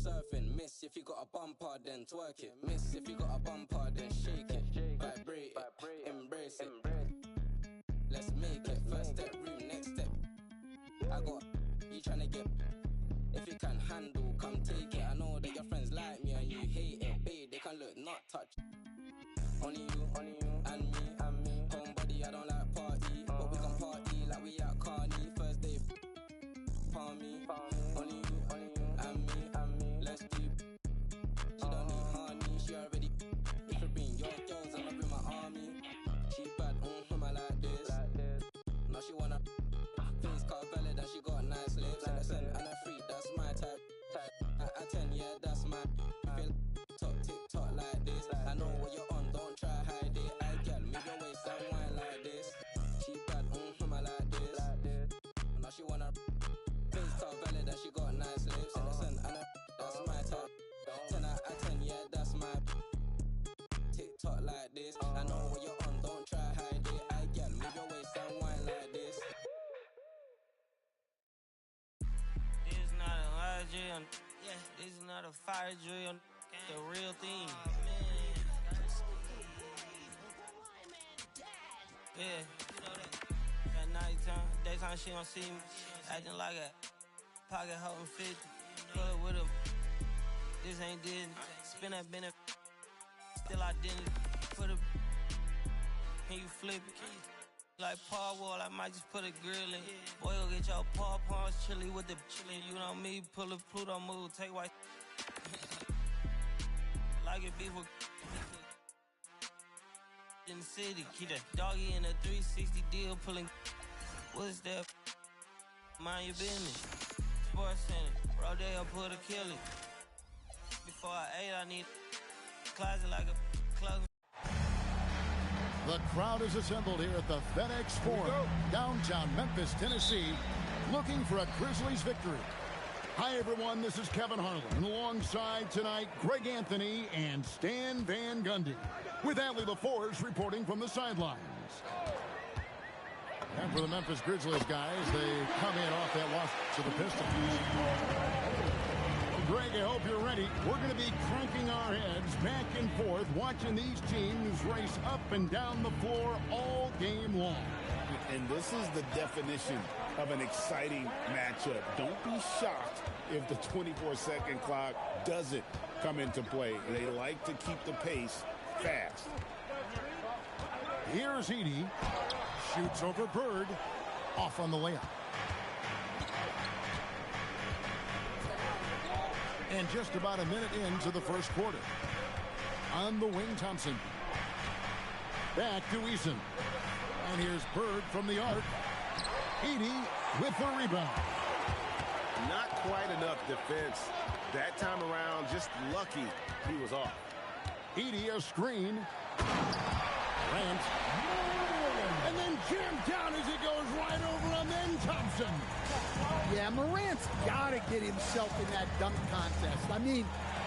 surfing. Miss if you got a bumper, then twerk it. Miss if you got a bumper, then shake it. Vibrate it, embrace it. Let's make it. First step, room, next step. I got you tryna get. If you can handle, come take it. I know that your friends like me and you hate it. Babe, they can look, not touch. Only you, and me. Homebody, I don't like party, but we can party like we at Carney. First day, palm me. Only you, and me. Let's do. She don't need honey, she already. If you bring your girls, I'ma bring my army. She bad, I like this. Now she wanna face car valid and she got nice lips. And a freak, that's my type. At 10, yeah, that's my. Feel talk TikTok like this. I know what you're on, don't try hide it. I get move your waist and wine like this. She bad, I like this. Now she wanna face car valid and she got nice lips. And that's my type. 10 out of 10, yeah, that's my. TikTok like this. I know what you're on, don't try hide it. I get move your waist and wine like this. This is not a lie drill. This is not a fire drill. The real thing. Yeah, you know that. At nighttime, daytime she don't see me. Acting like a pocket holding 50. Pull it with him. This ain't Disney. Spin that Bennett. Still identity. Put a. Can you flip it? Like Paul Wall, I might just put a grill in. Boy, go get your paw paws chili with the chili. You know me, pull a Pluto move, take white. Like it beef with in the city. Keep that doggy in a 360 deal, pulling. What's that? Mind your business. Sports Center, Rodeo, put a kill it. Before I ate, I need a closet like a closet. The crowd is assembled here at the FedEx Forum, downtown Memphis, Tennessee, looking for a Grizzlies victory. Hi, everyone. This is Kevin Harlan, and alongside tonight, Greg Anthony and Stan Van Gundy, with Allie LaForge reporting from the sidelines. And for the Memphis Grizzlies guys, they come in off that loss to the Pistons. Greg, I hope you're ready. We're going to be cranking our heads back and forth, watching these teams race up and down the floor all game long. And this is the definition of an exciting matchup. Don't be shocked if the 24-second clock doesn't come into play. They like to keep the pace fast. Here's Edey. Shoots over Bird. Off on the layup. And just about a minute into the first quarter. On the wing, Thompson. Back to Eason. And here's Bird from the arc. Edey with the rebound. Not quite enough defense. That time around, just lucky he was off. Edey a screen. Grant. And then jammed down as it goes right over on then Thompson. Yeah, Morant's got to get himself in that dunk contest. I mean,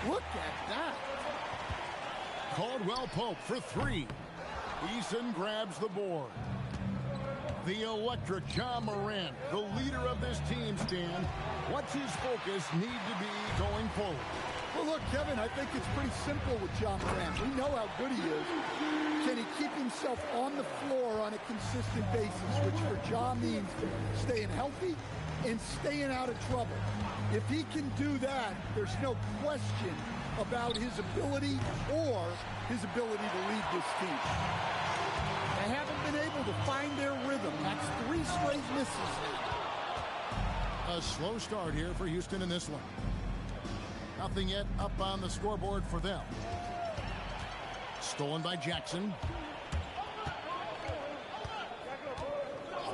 look at that. Caldwell Pope for three. Eason grabs the board. The electric Ja Morant, the leader of this team, Stan. What's his focus need to be going forward? Well, look, Kevin, I think it's pretty simple with Ja Morant. We know how good he is. Can he keep himself on the floor on a consistent basis, which for Ja means staying healthy and staying out of trouble. If he can do that, there's no question about his ability or his ability to lead this team. They haven't been able to find their rhythm. That's 3 straight misses. A slow start here for Houston in this one. Nothing yet up on the scoreboard for them. Stolen by Jackson.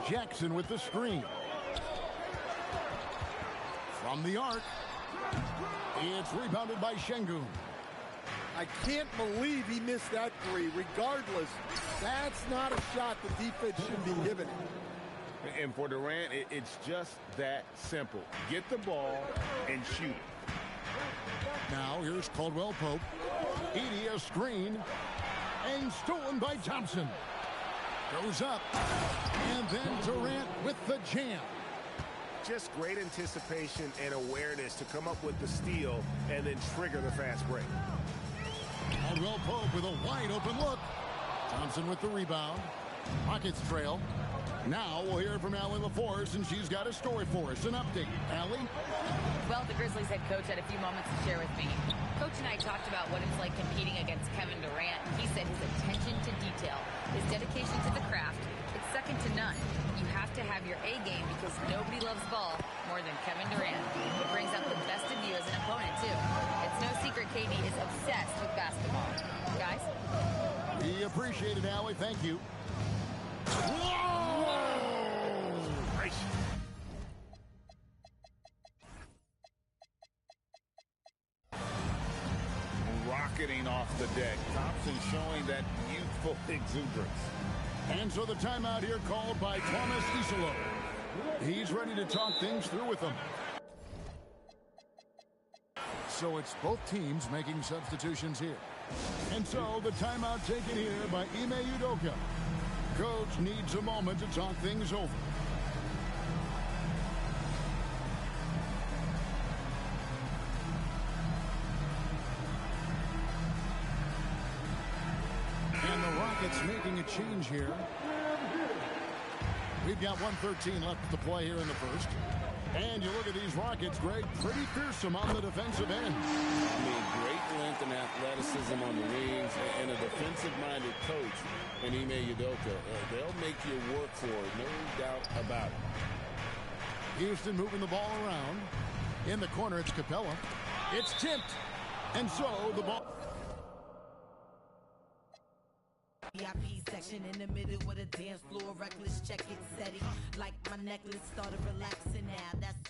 Jackson with the screen. From the arc. It's rebounded by Şengün. I can't believe he missed that 3. Regardless, that's not a shot the defense should be giving him. And for Durant, it's just that simple. Get the ball and shoot it. Now here's Caldwell Pope. Edey a screen. And stolen by Thompson. Goes up. And then Durant with the jam. Just great anticipation and awareness to come up with the steal and then trigger the fast break. Caldwell Pope with a wide open look. Thompson with the rebound. Rockets trail. Now we'll hear from Allie LaForce, and she's got a story for us. An update. Allie? Well, the Grizzlies head coach had a few moments to share with me. Coach and I talked about what it's like competing against Kevin Durant. He said his attention to detail, his dedication to the craft, it's second to none. You have to have your A game because nobody loves ball more than Kevin Durant. It brings out the best of you as an opponent, too. It's no secret KD is obsessed with basketball. Guys? We appreciate it, Allie. Thank you. Whoa! Rocketing off the deck. Thompson showing that youthful exuberance. And so the timeout here called by Thomas Isolo. He's ready to talk things through with them. So it's both teams making substitutions here. And so the timeout taken here by Ime Udoka. Coach needs a moment to talk things over. And the Rockets making a change here. We've got 1:13 left to play here in the first. And you look at these Rockets, Greg, pretty fearsome on the defensive end. I mean, great length and athleticism on the wings, and a defensive-minded coach in Ime Udoka. They'll make you work for it, no doubt about it. Houston moving the ball around. In the corner, it's Capella. It's tipped. And so the ball... VIP section in the middle with a dance floor, reckless, check it, set it. Like my necklace started relaxing now. That's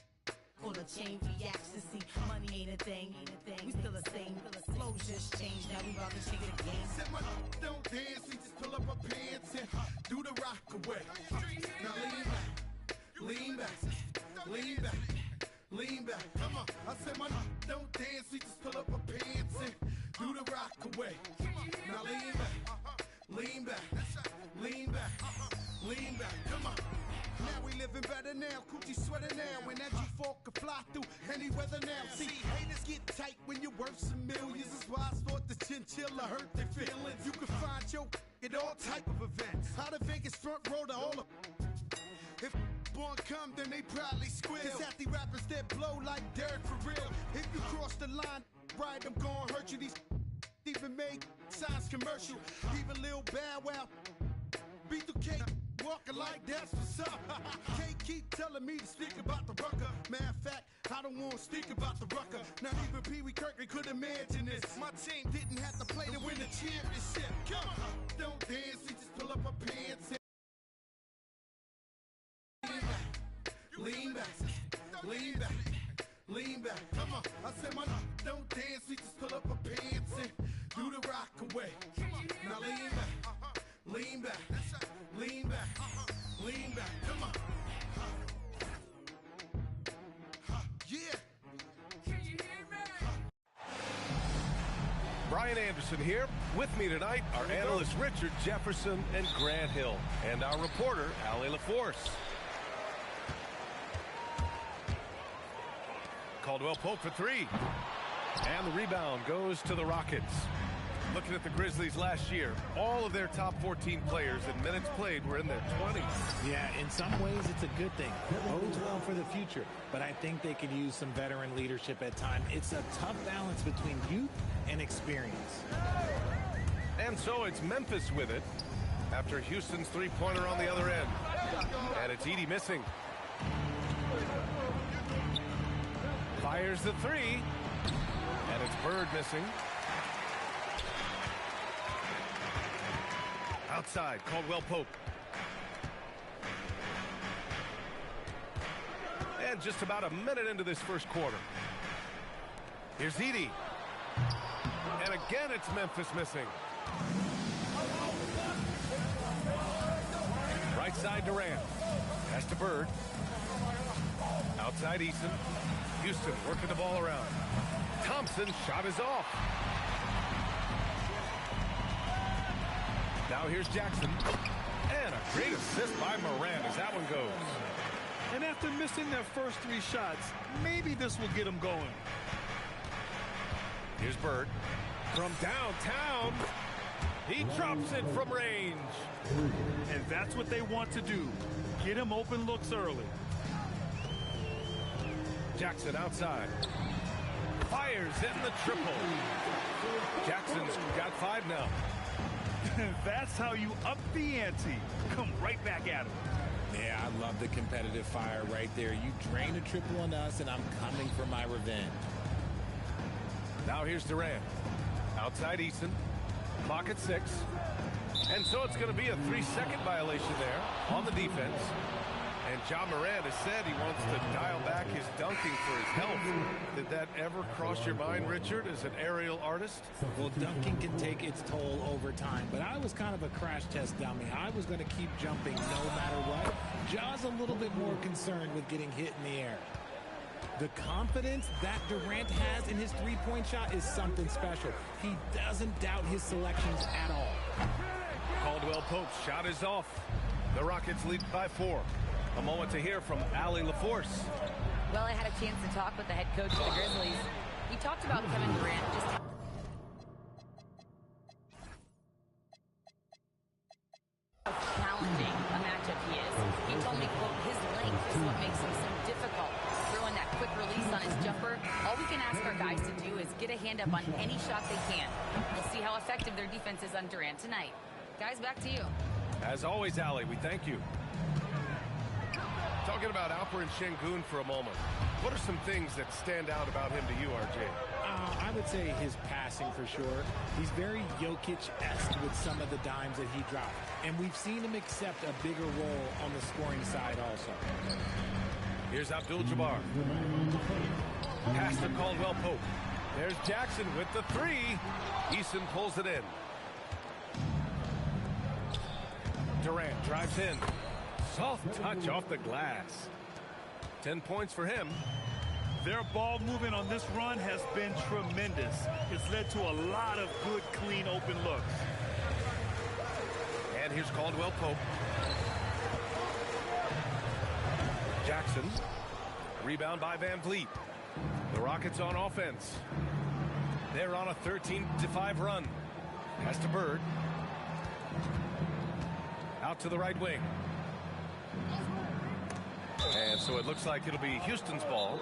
full of chain reaction. See, money ain't a thing. We still the same. Flows just changed. Now we about to change the game. Said my don't dance, we just pull up our pants and do the rock away. Now lean back, lean back, lean back. Come on. I said my don't dance, we just pull up our pants and do the rock away. Now lean back. Lean back, lean back, lean back, come on. Now we living better now, coochie sweater now. And that G4 can fly through any weather now. See, haters get tight when you're worth some millions. That's why I thought the chinchilla hurt their feelings. You can find your at all type of events. Out of Vegas front row to all of. If born come, then they probably squeal. Cause at the rappers that blow like Derek for real. If you cross the line, right, I'm gonna hurt you. These even make signs commercial. Even Lil Bow Wow B2K walking like that's what's up. Can't keep telling me to speak about the rucker. Matter of fact, I don't want to speak about the rucker. Not even Pee Wee Kirkland could imagine this. My team didn't have to play to win the championship. Come on, don't dance, we just pull up our pants and lean back, lean back, lean back. Come on, I said my don't dance, we just pull up our pants and do the rock away. Now lean back, lean back, lean back, lean back. Come on. Yeah. Brian Anderson here. With me tonight are analysts Richard Jefferson and Grant Hill, and our reporter, Allie LaForce. Caldwell Pope for three. And the rebound goes to the Rockets. Looking at the Grizzlies last year, all of their top 14 players in minutes played were in their 20s. Yeah, in some ways it's a good thing. It bodes well for the future, but I think they could use some veteran leadership at times. It's a tough balance between youth and experience. And so it's Memphis with it after Houston's three-pointer on the other end. And it's Edey missing. Fires the three. And it's Bird missing. Outside, Caldwell Pope. And just about a minute into this first quarter. Here's Edey. And again, it's Memphis missing. Right side, Durant. Pass to Bird. Outside, Eason. Houston working the ball around. Thompson shot is off. Now here's Jackson. And a great assist by Morant as that one goes. And after missing their first 3 shots, maybe this will get them going. Here's Bird. From downtown, he drops it from range. And that's what they want to do. Get him open looks early. Jackson outside. Fires in the triple. Jackson's got 5 now. That's how you up the ante. Come right back at him. Yeah, I love the competitive fire right there. You drain a triple on us, and I'm coming for my revenge. Now here's Durant. Outside Eason. Clock at 6. And so it's going to be a 3-second violation there on the defense. And John Morant has said he wants to dial back his dunking for his health. Did that ever cross your mind, Richard, as an aerial artist? Well, dunking can take its toll over time, but I was kind of a crash test dummy. I was going to keep jumping no matter what. Ja's a little bit more concerned with getting hit in the air. The confidence that Durant has in his three-point shot is something special. He doesn't doubt his selections at all. Caldwell Pope's shot is off. The Rockets lead by 4. A moment to hear from Allie LaForce. Well, I had a chance to talk with the head coach of the Grizzlies. He talked about Kevin Durant just how challenging a matchup he is. He told me, quote, his length is what makes him so difficult. Throwing that quick release on his jumper, all we can ask our guys to do is get a hand up on any shot they can. We'll see how effective their defense is on Durant tonight. Guys, back to you. As always, Allie, we thank you. Talking about Alperen Sengun for a moment. What are some things that stand out about him to you, RJ? I would say his passing for sure. He's very Jokic-esque with some of the dimes that he dropped. And we've seen him accept a bigger role on the scoring side also. Here's Abdul-Jabbar. Pass to Caldwell Pope. There's Jackson with the 3. Eason pulls it in. Durant drives in. Soft touch off the glass. 10 points for him. Their ball movement on this run has been tremendous. It's led to a lot of good, clean, open looks. And here's Caldwell Pope. Jackson. Rebound by Van Vliet. The Rockets on offense. They're on a 13-5 run. Pass to Bird. Out to the right wing. And so it looks like it'll be Houston's ball.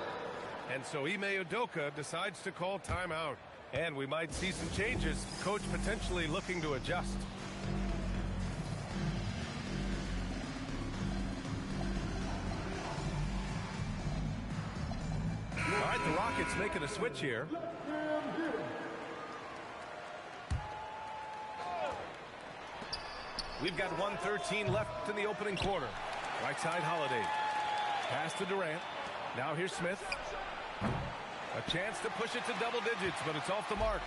And so Ime Udoka decides to call timeout. And we might see some changes. Coach potentially looking to adjust. All right, the Rockets making a switch here. We've got 1:13 left in the opening quarter. Right side, Holiday. Pass to Durant. Now here's Smith. A chance to push it to double digits, but it's off the mark.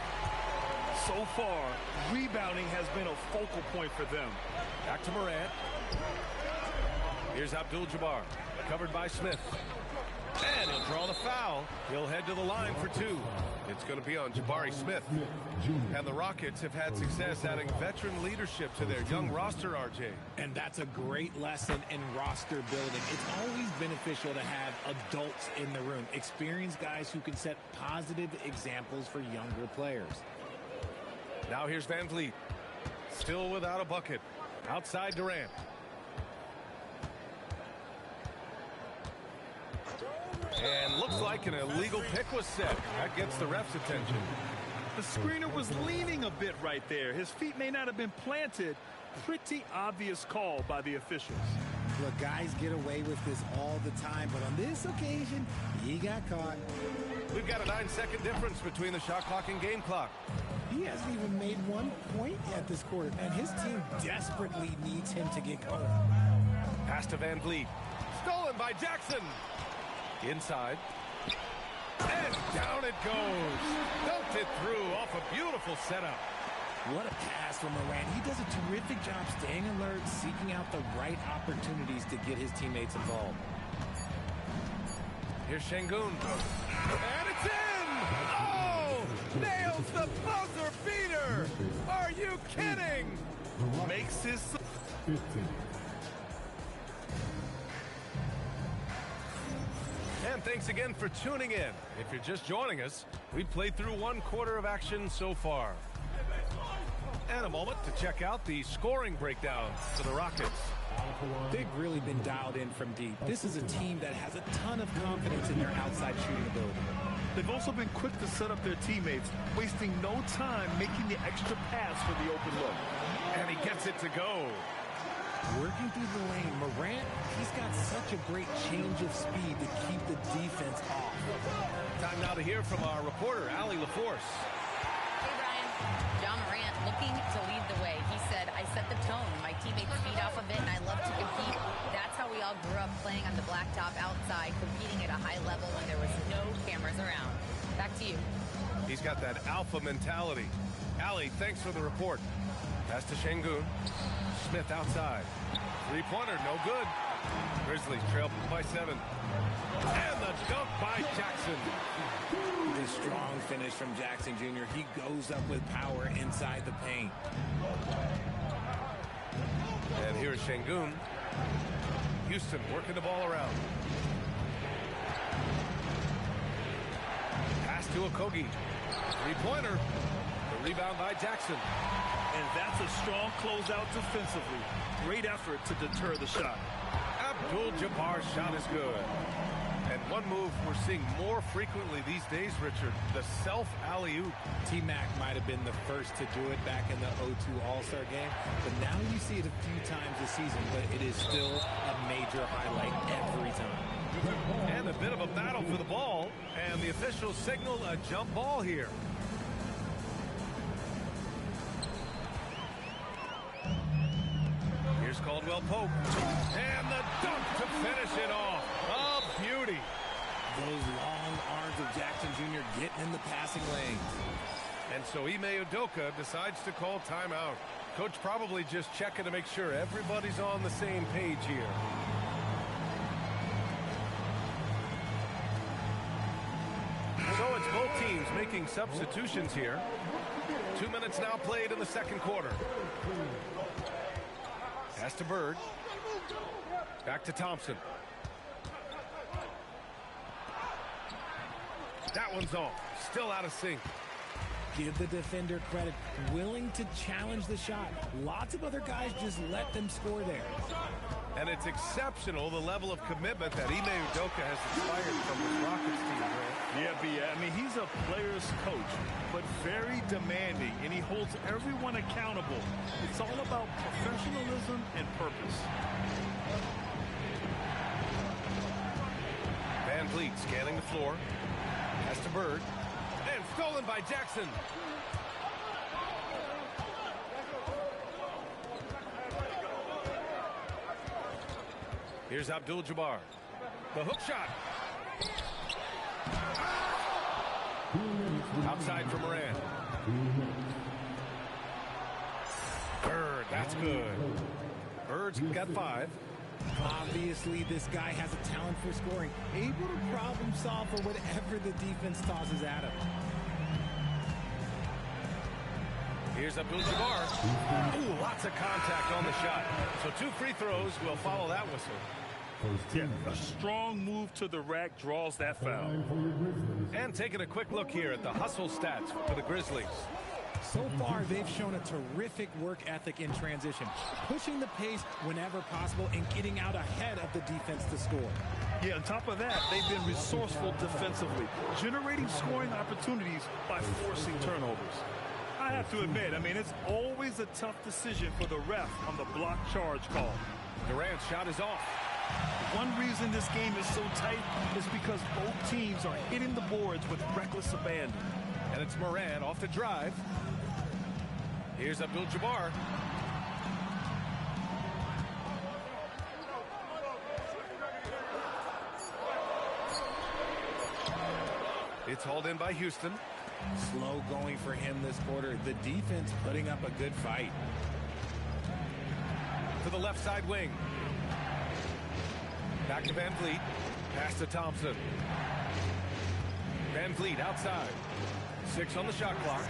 So far, rebounding has been a focal point for them. Back to Morant. Here's Abdul-Jabbar, covered by Smith. And he'll draw the foul. He'll head to the line for 2. It's going to be on Jabari Smith. And the Rockets have had success adding veteran leadership to their young roster, RJ. And that's a great lesson in roster building. It's always beneficial to have adults in the room, experienced guys who can set positive examples for younger players. Now here's Van Vliet. Still without a bucket. Outside Durant. And looks like an illegal pick was set. That gets the ref's attention. The screener was leaning a bit right there. His feet may not have been planted. Pretty obvious call by the officials. Look, guys get away with this all the time, but on this occasion, he got caught. We've got a 9-second difference between the shot clock and game clock. He hasn't even made 1 point yet this quarter, and his team desperately needs him to get going. Pass to Van Vliet. Stolen by Jackson. Inside. And down it goes. Dumped it through off a beautiful setup. What a pass from Morant. He does a terrific job staying alert, seeking out the right opportunities to get his teammates involved. Here's Sengun. And it's in! Oh! Nails the buzzer beater! Are you kidding? Makes his... thanks again for tuning in. If you're just joining us, we've played through 1 quarter of action so far. And a moment to check out the scoring breakdown for the Rockets. They've really been dialed in from deep. This is a team that has a ton of confidence in their outside shooting ability. They've also been quick to set up their teammates, wasting no time making the extra pass for the open look. And he gets it to go. Working through the lane, Morant, he's got such a great change of speed to keep the defense off. Time now to hear from our reporter, Allie LaForce. Hey, Brian. John Morant looking to lead the way. He said, I set the tone. My teammates feed off of it, and I love to compete. That's how we all grew up, playing on the blacktop outside, competing at a high level when there was no cameras around. Back to you. He's got that alpha mentality. Allie, thanks for the report. Pass to Şengün. Smith outside. Three-pointer, no good. Grizzlies trail by 7. And the dunk by Jackson. The strong finish from Jackson Jr. He goes up with power inside the paint. And here's Şengün. Houston working the ball around. Pass to Okogie. Three-pointer. The rebound by Jackson. And that's a strong closeout defensively. Great effort to deter the shot. Abdul-Jabbar's shot is good. And one move we're seeing more frequently these days, Richard, the self-alley-oop. T-Mac might have been the first to do it back in the 0-2 All-Star game, but now you see it a few times this season, but it is still a major highlight every time. And a bit of a battle for the ball, and the officials signal a jump ball here. Here's Caldwell Pope. And the dunk to finish it off. A beauty. Those long arms of Jackson Jr. getting in the passing lane. And so Ime Udoka decides to call timeout. Coach probably just checking to make sure everybody's on the same page here. So it's both teams making substitutions here. 2 minutes now played in the second quarter. Pass to Bird. Back to Thompson. That one's off. Still out of sync. Give the defender credit. Willing to challenge the shot. Lots of other guys just let them score there. And it's exceptional, the level of commitment that Ime Udoka has inspired from this Rockets team, right? Yeah, I mean, he's a player's coach, but very demanding, and he holds everyone accountable. It's all about professionalism and purpose. Van Vliet scanning the floor. Pass to Bird. And stolen by Jackson. Here's Abdul-Jabbar. The hook shot. Outside for Morant. Bird, that's good. Bird's got 5. Obviously, this guy has a talent for scoring. Able to problem solve for whatever the defense tosses at him. Here's Abdul-Jabbar. Ooh, lots of contact on the shot. So 2 free throws will follow that whistle. Yeah, a strong move to the rack draws that foul. And taking a quick look here at the hustle stats for the Grizzlies. So far, they've shown a terrific work ethic in transition, pushing the pace whenever possible and getting out ahead of the defense to score. Yeah, on top of that, they've been resourceful defensively, generating scoring opportunities by forcing turnovers. I have to admit, I mean, it's always a tough decision for the ref on the block charge call. Durant's shot is off. One reason this game is so tight is because both teams are hitting the boards with reckless abandon. And it's Morant off the drive. Here's Abdul-Jabbar. It's hauled in by Houston. Slow going for him this quarter. The defense putting up a good fight. To the left side wing. Back to Van Vliet. Pass to Thompson. Van Vliet outside. 6 on the shot clock.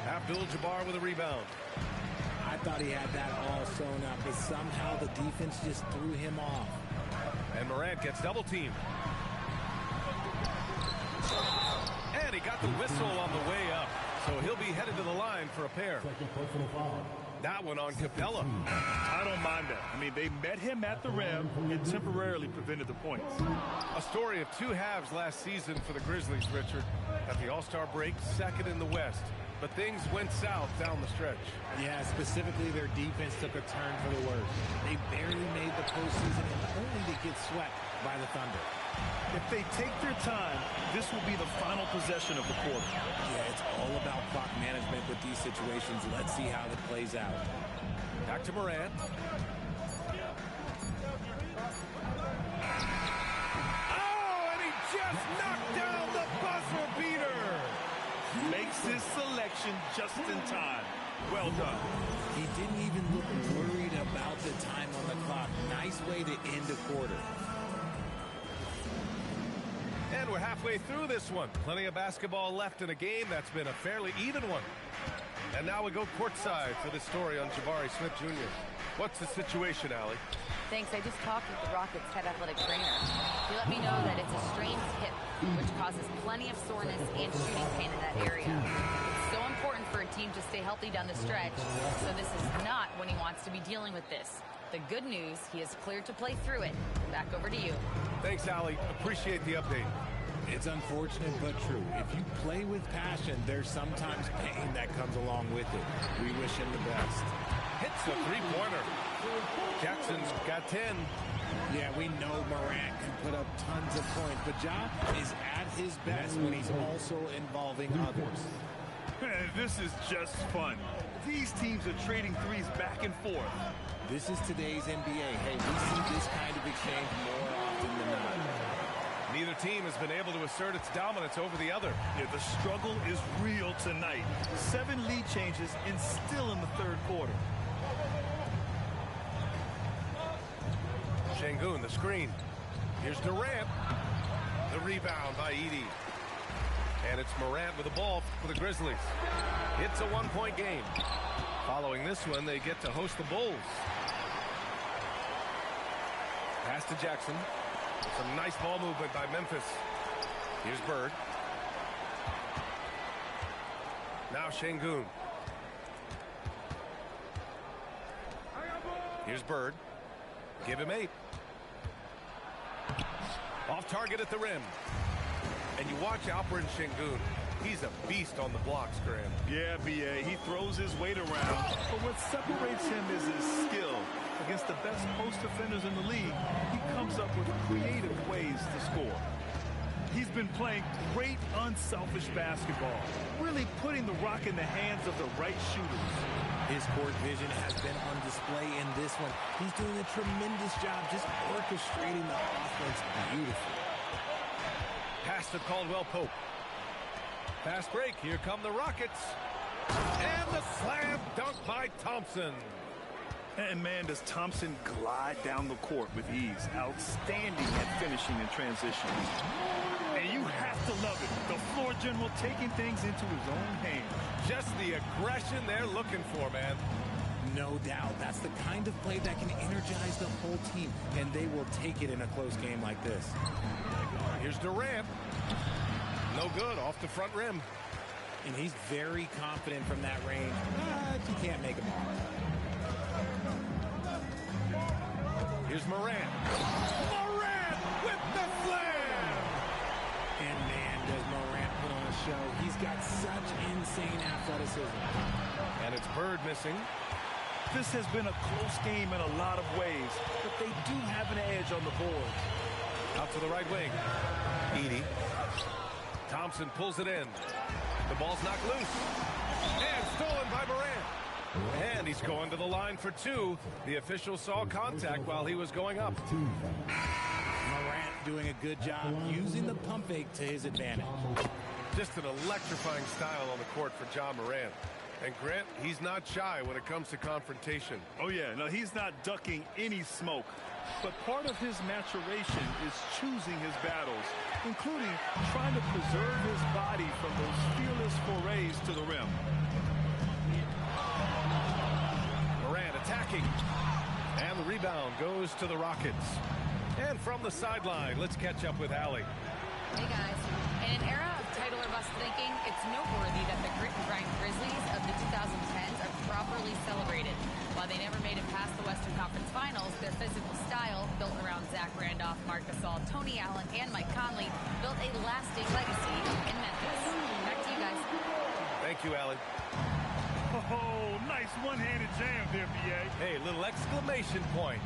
Abdul-Jabbar with a rebound. I thought he had that all sewn up, but somehow the defense just threw him off. And Morant gets double-teamed. And he got the whistle on the way up. So he'll be headed to the line for a pair. That one on Capella. I don't mind that. I mean, they met him at the rim and temporarily prevented the points. A story of two halves last season for the Grizzlies, Richard. At the All-Star break, second in the West. But things went south down the stretch. Yeah, specifically their defense took a turn for the worse. They barely made the postseason and only to get swept by the Thunder. If they take their time, this will be the final possession of the quarter. Yeah, it's all about clock management with these situations. Let's see how it plays out. Back to Morant. Oh, and he just knocked down the buzzer beater. Makes his selection just in time. Well done. He didn't even look worried about the time on the clock. Nice way to end a quarter. And we're halfway through this one. Plenty of basketball left in a game that's been a fairly even one. And now we go courtside for this story on Jabari Smith Jr. What's the situation, Allie? Thanks. I just talked with the Rockets head athletic trainer. He let me know that it's a strained hip, which causes plenty of soreness and shooting pain in that area. It's so important for a team to stay healthy down the stretch, so this is not when he wants to be dealing with this. The good news, he is cleared to play through it. Back over to you. Thanks, Allie. Appreciate the update. It's unfortunate but true. If you play with passion, there's sometimes pain that comes along with it. We wish him the best. Hits the three-pointer. Jackson's got 10. Yeah, we know Morant can put up tons of points, but Ja is at his best when he's also involving others. This is just fun. These teams are trading threes back and forth. This is today's NBA. Hey, we see this kind of exchange more often than not. Neither team has been able to assert its dominance over the other. Yeah, the struggle is real tonight. 7 lead changes and still in the third quarter. Şengün, the screen. Here's Durant. The rebound by Edey. And it's Morant with the ball for the Grizzlies. It's a one-point game. Following this one, they get to host the Bulls. Pass to Jackson. Some nice ball movement by Memphis. Here's Bird. Now Şengün. Here's Bird. Give him 8. Off target at the rim. And you watch Alperen Şengün. He's a beast on the blocks, Graham. Yeah, B.A. He throws his weight around, but what separates him is his skill. Against the best post defenders in the league, he comes up with creative ways to score. He's been playing great, unselfish basketball, really putting the rock in the hands of the right shooters. His court vision has been on display in this one. He's doing a tremendous job just orchestrating the offense beautifully. Pass to Caldwell Pope. Fast break. Here come the Rockets. And the slam dunk by Thompson. And man, does Thompson glide down the court with ease. Outstanding at finishing in transition. And you have to love it. The floor general taking things into his own hands. Just the aggression they're looking for, man. No doubt. That's the kind of play that can energize the whole team, and they will take it in a close game like this. Here's Durant. No good, off the front rim. And he's very confident from that range, but he can't make them all. Here's Morant. Morant with the slam! And man, does Morant put on a show. He's got such insane athleticism. And it's Bird missing. This has been a close game in a lot of ways, but they do have an edge on the board. Out to the right wing. Edey. Thompson pulls it in. The ball's knocked loose. And stolen by Morant. And he's going to the line for 2. The official saw contact while he was going up. Morant doing a good job using the pump fake to his advantage. Just an electrifying style on the court for Ja Morant. And Grant, he's not shy when it comes to confrontation. Oh yeah, no, he's not ducking any smoke. But part of his maturation is choosing his battles, including trying to preserve his body from those fearless forays to the rim. Morant attacking. And the rebound goes to the Rockets. And from the sideline, let's catch up with Allie. Hey, guys. In an era of title or bust thinking, it's noteworthy that the grit and grind Grizzlies of the 2010s are properly celebrated. While they never made it past the Western Conference Finals, their physical style, built around Zach Randolph, Marc Gasol, Tony Allen, and Mike Conley, built a lasting legacy in Memphis. Back to you guys. Thank you, Allie. Oh, nice one-handed jam there, B.A. Hey, little exclamation point.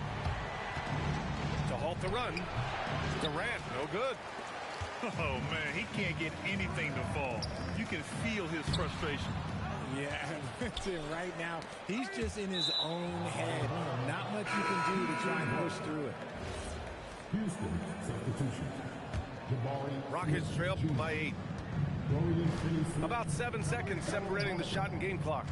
To halt the run, Durant, no good. Oh, man, he can't get anything to fall. You can feel his frustration. Yeah, right now, he's just in his own head. Not much you can do to try and push through it. Houston, substitution. Rockets trail by 8. About 7 seconds separating the shot and game clocks.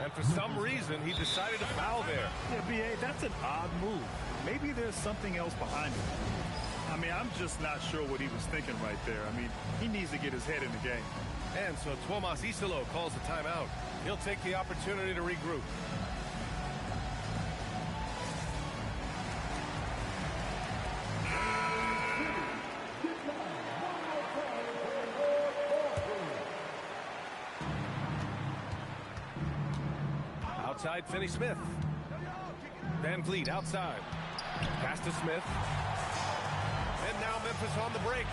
And for some reason, he decided to foul there. Yeah, B.A., that's an odd move. Maybe there's something else behind it. I mean, I'm just not sure what he was thinking right there. I mean, he needs to get his head in the game. And so Tomas Isolo calls the timeout. He'll take the opportunity to regroup. Outside, Finney Smith. Van Vliet outside. Pass to Smith. And now Memphis on the break.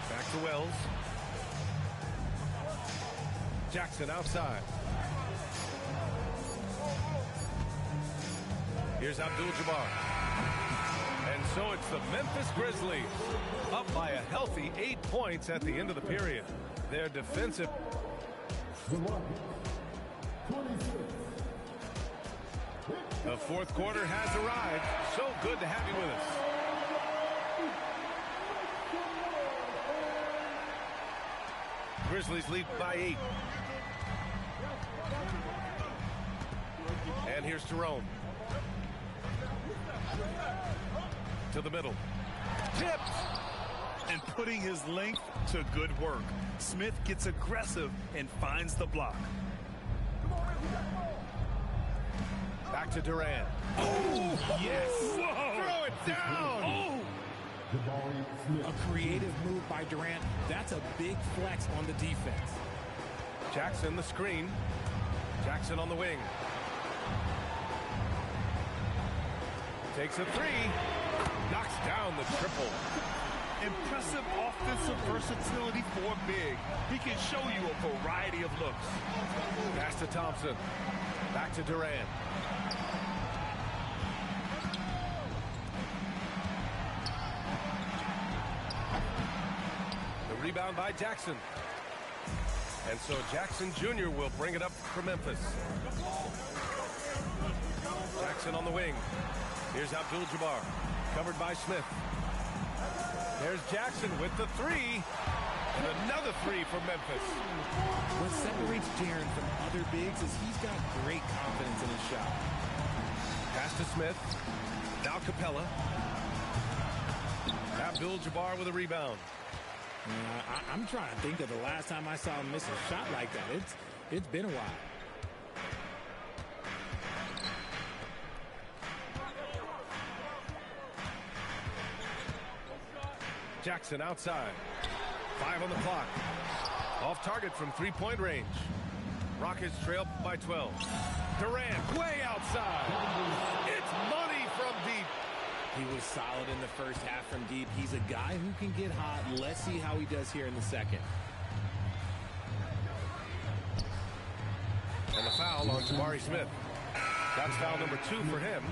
Back to Wells. Jackson outside. Here's Abdul-Jabbar. And so it's the Memphis Grizzlies up by a healthy 8 points at the end of the period. Their defensive... The fourth quarter has arrived. So good to have you with us. Grizzlies lead by 8. And here's Jerome. To the middle. Tipped. And putting his length to good work. Smith gets aggressive and finds the block. Back to Durant. Oh, yes. Whoa. Throw it down. Oh. A creative move by Durant. That's a big flex on the defense. Jackson the screen. Jackson on the wing. Takes a 3. Knocks down the triple. Impressive offensive versatility for big. He can show you a variety of looks. Pass to Thompson. Back to Durant. The rebound by Jackson. And so Jackson Jr. will bring it up for Memphis. Jackson on the wing. Here's Abdul-Jabbar. Covered by Smith. There's Jackson with the 3. And another 3 for Memphis. What separates Jaren from other bigs is he's got great confidence in his shot. Pass to Smith. Now Capella. Abdul-Jabbar with a rebound. I'm trying to think of the last time I saw him miss a shot like that. It's been a while. Jackson outside. 5 on the clock. Off target from 3-point range. Rockets trail by 12. Durant way outside. It's money from deep. He was solid in the first half from deep. He's a guy who can get hot. Let's see how he does here in the second. And the foul on Jabari Smith. That's foul number 2 for him.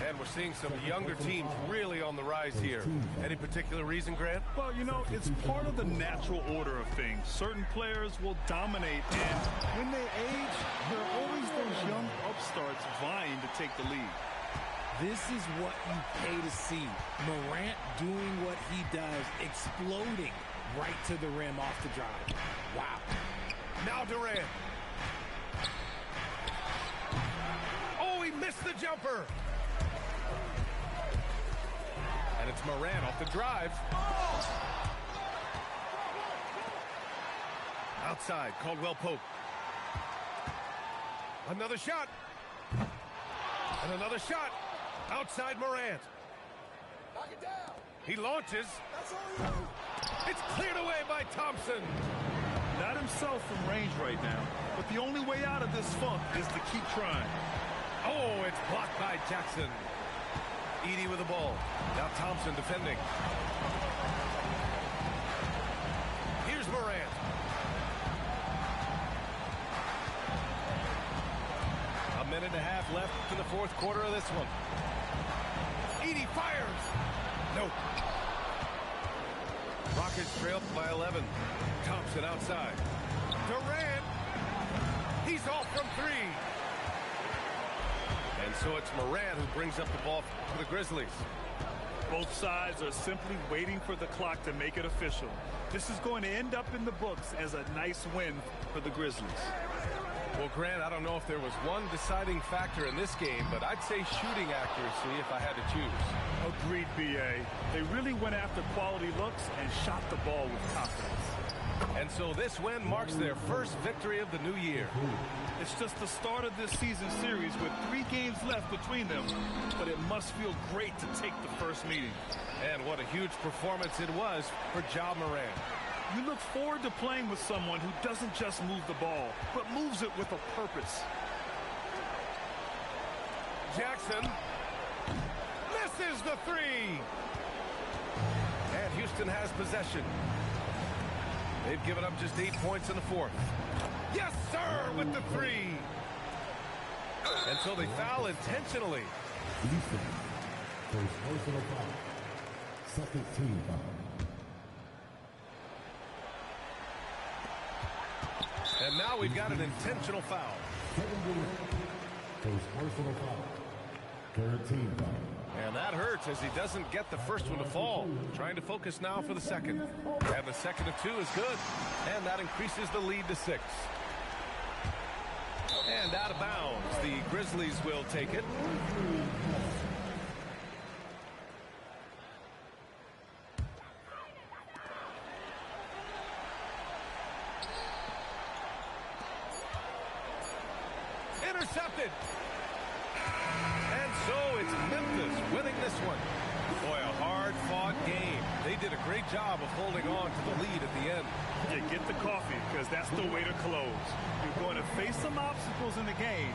And we're seeing some younger teams really on the rise here. Any particular reason, Grant? Well, you know, it's part of the natural order of things. Certain players will dominate, and when they age, there are always those young upstarts vying to take the lead. This is what you pay to see. Morant doing what he does, exploding right to the rim off the drive. Wow. Now Durant. Oh, he missed the jumper. And it's Morant off the drive. Outside, Caldwell Pope. Another shot. And another shot. Outside Morant. Knock it down. He launches. That's all you. It's cleared away by Thompson. Not himself from range right now, but the only way out of this funk is to keep trying. Oh, it's blocked by Jackson. Edey with the ball. Now Thompson defending. Here's Morant. A minute and a half left in the fourth quarter of this one. Edey fires. Nope. Rockets trail by 11. Thompson outside. Durant. He's off from three. And so it's Morant who brings up the ball for the Grizzlies. Both sides are simply waiting for the clock to make it official. This is going to end up in the books as a nice win for the Grizzlies. Well, Grant, I don't know if there was one deciding factor in this game, but I'd say shooting accuracy if I had to choose. Agreed, B.A. They really went after quality looks and shot the ball with confidence. And so this win marks their first victory of the new year. It's just the start of this season series with 3 games left between them, but it must feel great to take the first meeting. And what a huge performance it was for Ja Morant. You look forward to playing with someone who doesn't just move the ball, but moves it with a purpose. Jackson misses the three. And Houston has possession. They've given up just 8 points in the fourth. Yes, sir, with the three. And so they foul intentionally. Houston, first personal foul. Second team foul. And now we've got an intentional foul. First personal foul. Third team foul. And that hurts as he doesn't get the first one to fall. Trying to focus now for the second. And the second of 2 is good. And that increases the lead to 6. And out of bounds. The Grizzlies will take it. Intercepted. And so it's Memphis winning this one. Boy, a hard-fought game. They did a great job of holding on to the lead at the end. Yeah, get the coffee, because that's the way to close. You're going to face some obstacles in the game,